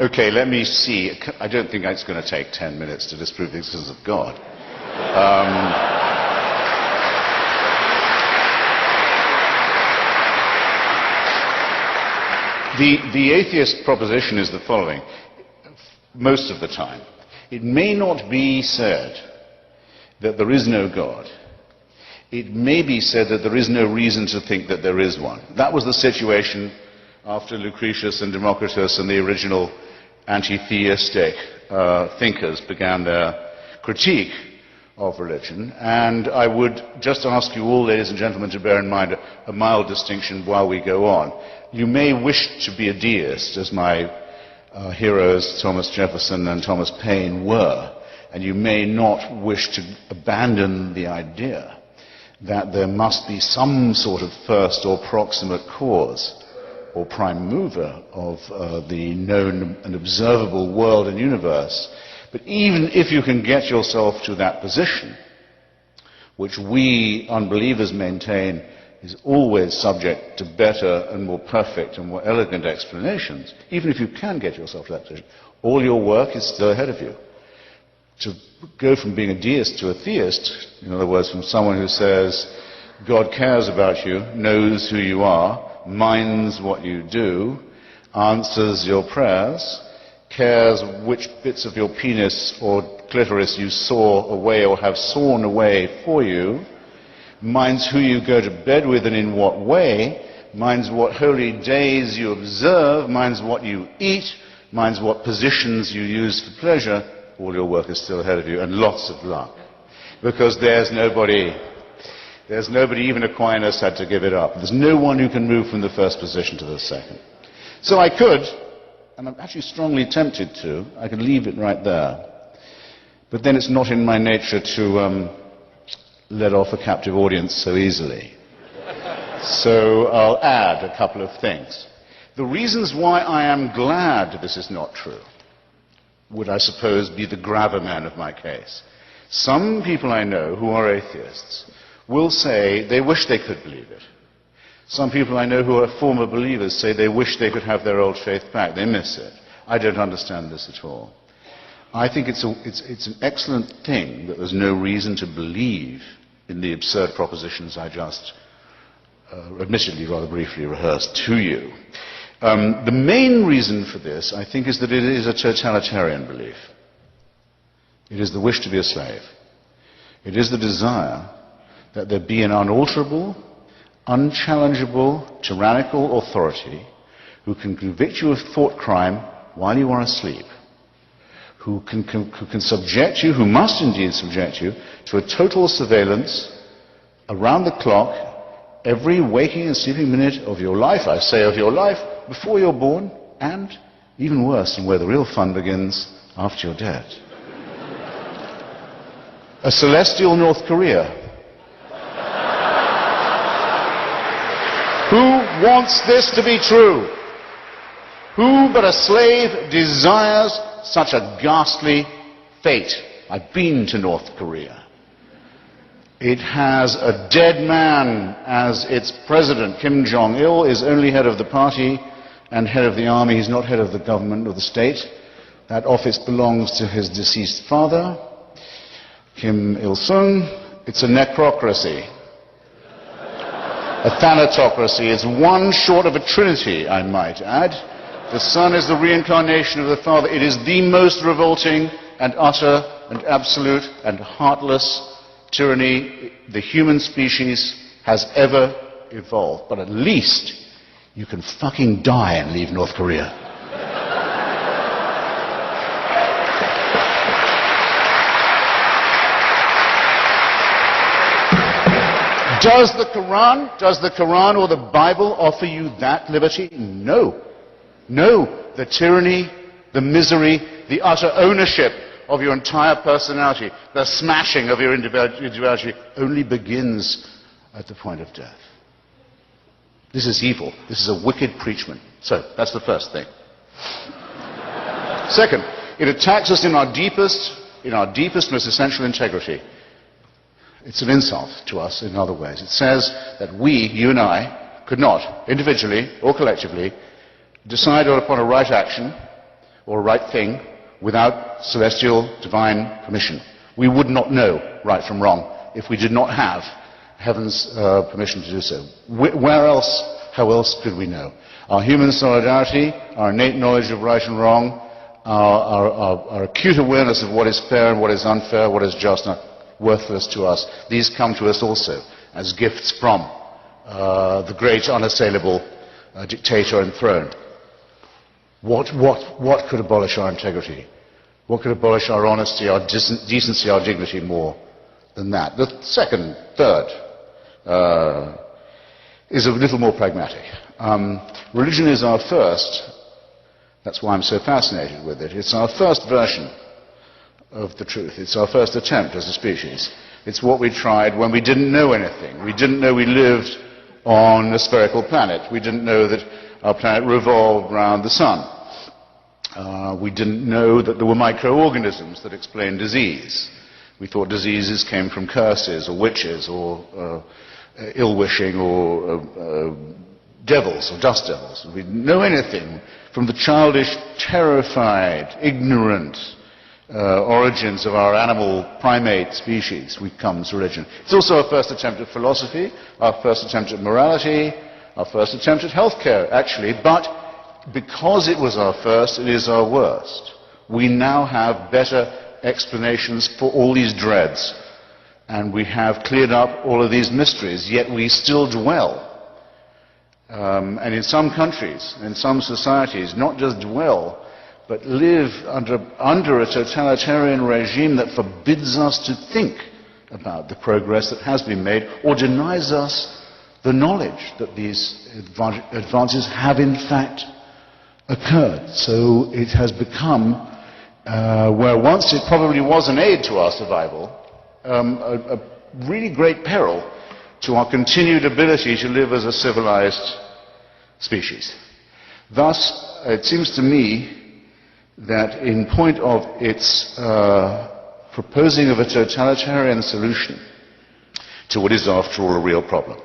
Okay, let me see. I don't think it's going to take 10 minutes to disprove the existence of God. The atheist proposition is the following. Most of the time, it may not be said that there is no God. It may be said that there is no reason to think that there is one. That was the situation after Lucretius and Democritus and the original anti-theistic thinkers began their critique of religion. And I would just ask you all, ladies and gentlemen, to bear in mind a mild distinction while we go on. You may wish to be a deist, as my heroes Thomas Jefferson and Thomas Paine were, and you may not wish to abandon the idea that there must be some sort of first or proximate cause or prime mover of the known and observable world and universe. But even if you can get yourself to that position, which we unbelievers maintain is always subject to better and more perfect and more elegant explanations, even if you can get yourself to that position, all your work is still ahead of you. To go from being a deist to a theist, in other words, from someone who says, God cares about you, knows who you are, minds what you do, answers your prayers, cares which bits of your penis or clitoris you saw away or have sawn away for you, minds who you go to bed with and in what way, minds what holy days you observe, minds what you eat, minds what positions you use for pleasure, all your work is still ahead of you, and lots of luck. Because there's nobody, even Aquinas had to give it up. There's no one who can move from the first position to the second. So I could, and I'm actually strongly tempted to, I could leave it right there. But then it's not in my nature to let off a captive audience so easily. So I'll add a couple of things. The reasons why I am glad this is not true would, I suppose, be the gravamen of my case. Some people I know who are atheists will say they wish they could believe it. Some people I know who are former believers say they wish they could have their old faith back. They miss it. I don't understand this at all. I think it's an excellent thing that there's no reason to believe in the absurd propositions I just, admittedly rather briefly, rehearsed to you. The main reason for this, I think, is that it is a totalitarian belief. It is the wish to be a slave. It is the desire that there be an unalterable, unchallengeable, tyrannical authority who can convict you of thought crime while you are asleep, who can subject you, who must indeed subject you, to a total surveillance around the clock, every waking and sleeping minute of your life, I say of your life, before you're born, and, even worse, and where the real fun begins, after you're dead. A celestial North Korea. Who wants this to be true? Who but a slave desires such a ghastly fate? I've been to North Korea. It has a dead man as its president. Kim Jong-il is only head of the party and head of the army. He's not head of the government or the state. That office belongs to his deceased father, Kim Il-sung. It's a necrocracy. A thanatocracy. It's one short of a trinity, I might add. The son is the reincarnation of the father. It is the most revolting and utter and absolute and heartless tyranny the human species has ever evolved. But at least you can fucking die and leave North Korea. Does the Quran or the Bible offer you that liberty? No. No. The tyranny, the misery, the utter ownership of your entire personality, the smashing of your individuality only begins at the point of death. This is evil. This is a wicked preachment. So, that's the first thing. Second, it attacks us in our deepest, most essential integrity. It's an insult to us in other ways. It says that we, you and I, could not, individually or collectively, decide upon a right action or right thing without celestial divine permission. We would not know right from wrong if we did not have heaven's permission to do so. Where else, how else could we know? Our human solidarity, our innate knowledge of right and wrong, our acute awareness of what is fair and what is unfair, what is just and worthless to us, these come to us also as gifts from the great unassailable dictator enthroned. What could abolish our integrity? What could abolish our honesty, our decency, our dignity more than that? The third, is a little more pragmatic. Religion is our first, that's why I'm so fascinated with it, it's our first version of the truth. It's our first attempt as a species. It's what we tried when we didn't know anything. We didn't know we lived on a spherical planet. We didn't know that our planet revolved around the sun. We didn't know that there were microorganisms that explained disease. We thought diseases came from curses or witches or ill-wishing or devils or dust devils. We didn't know anything from the childish, terrified, ignorant origins of our animal primate species. We come to religion. It's also our first attempt at philosophy, our first attempt at morality, our first attempt at healthcare, actually, but because it was our first, it is our worst. We now have better explanations for all these dreads, and we have cleared up all of these mysteries, yet we still dwell. And in some countries, in some societies, not just dwell, but live under a totalitarian regime that forbids us to think about the progress that has been made, or denies us the knowledge that these advances have in fact occurred. So it has become, where once it probably was an aid to our survival, a really great peril to our continued ability to live as a civilized species. Thus, it seems to me that in point of its proposing of a totalitarian solution to what is after all a real problem,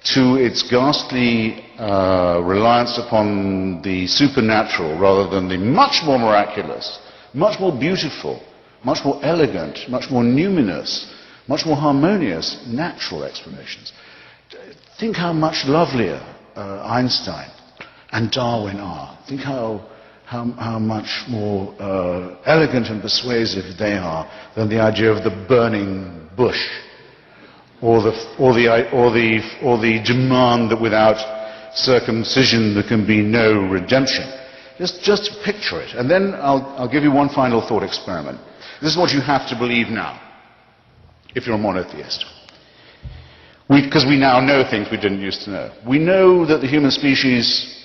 to its ghastly reliance upon the supernatural rather than the much more miraculous, much more beautiful, much more elegant, much more numinous, much more harmonious natural explanations. Think how much lovelier Einstein and Darwin are. Think how much more elegant and persuasive they are than the idea of the burning bush, or the demand that without circumcision there can be no redemption. Just picture it. And then I'll give you one final thought experiment. This is what you have to believe now, if you're a monotheist. Because we now know things we didn't used to know. We know that the human species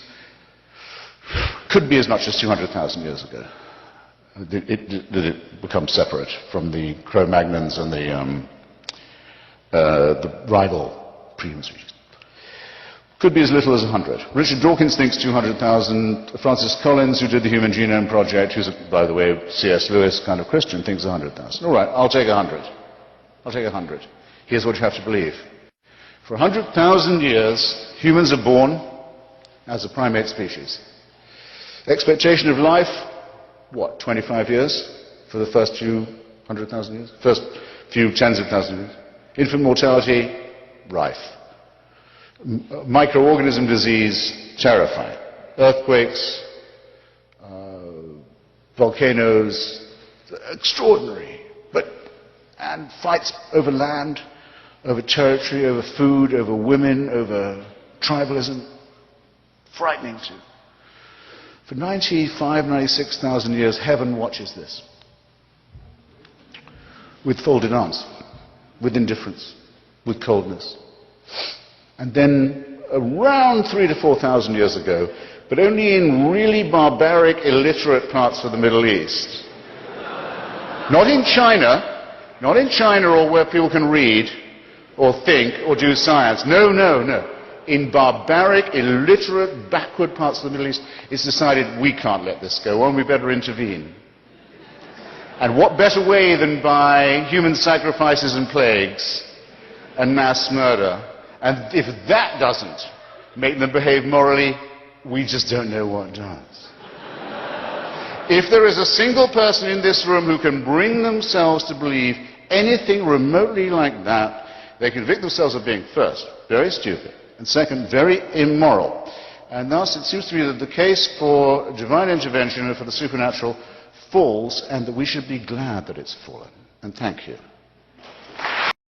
could be as much as 200,000 years ago. It becomes separate from the Cro-Magnons and the rival prehuman species. Could be as little as 100. Richard Dawkins thinks 200,000. Francis Collins, who did the Human Genome Project, who's, by the way, C.S. Lewis kind of Christian, thinks 100,000. All right, I'll take 100. I'll take 100. Here's what you have to believe. For 100,000 years, humans are born as a primate species. Expectation of life, what, 25 years for the first few 100,000 years? First few tens of thousands of years. Infant mortality, rife. Microorganism disease, terrifying. Earthquakes, volcanoes, extraordinary. And fights over land, over territory, over food, over women, over tribalism. Frightening too. For 96,000 years, heaven watches this. With folded arms, with indifference, with coldness. And then, around 3,000 to 4,000 years ago, but only in really barbaric, illiterate parts of the Middle East. Not in China or where people can read or think or do science. No. In barbaric, illiterate, backward parts of the Middle East, it's decided we can't let this go on, we better intervene. And what better way than by human sacrifices and plagues and mass murder? And if that doesn't make them behave morally, we just don't know what does. If there is a single person in this room who can bring themselves to believe anything remotely like that, they convict themselves of being, first, very stupid, and second, very immoral. And thus, it seems to me that the case for divine intervention and for the supernatural falls, and that we should be glad that it's fallen. And thank you.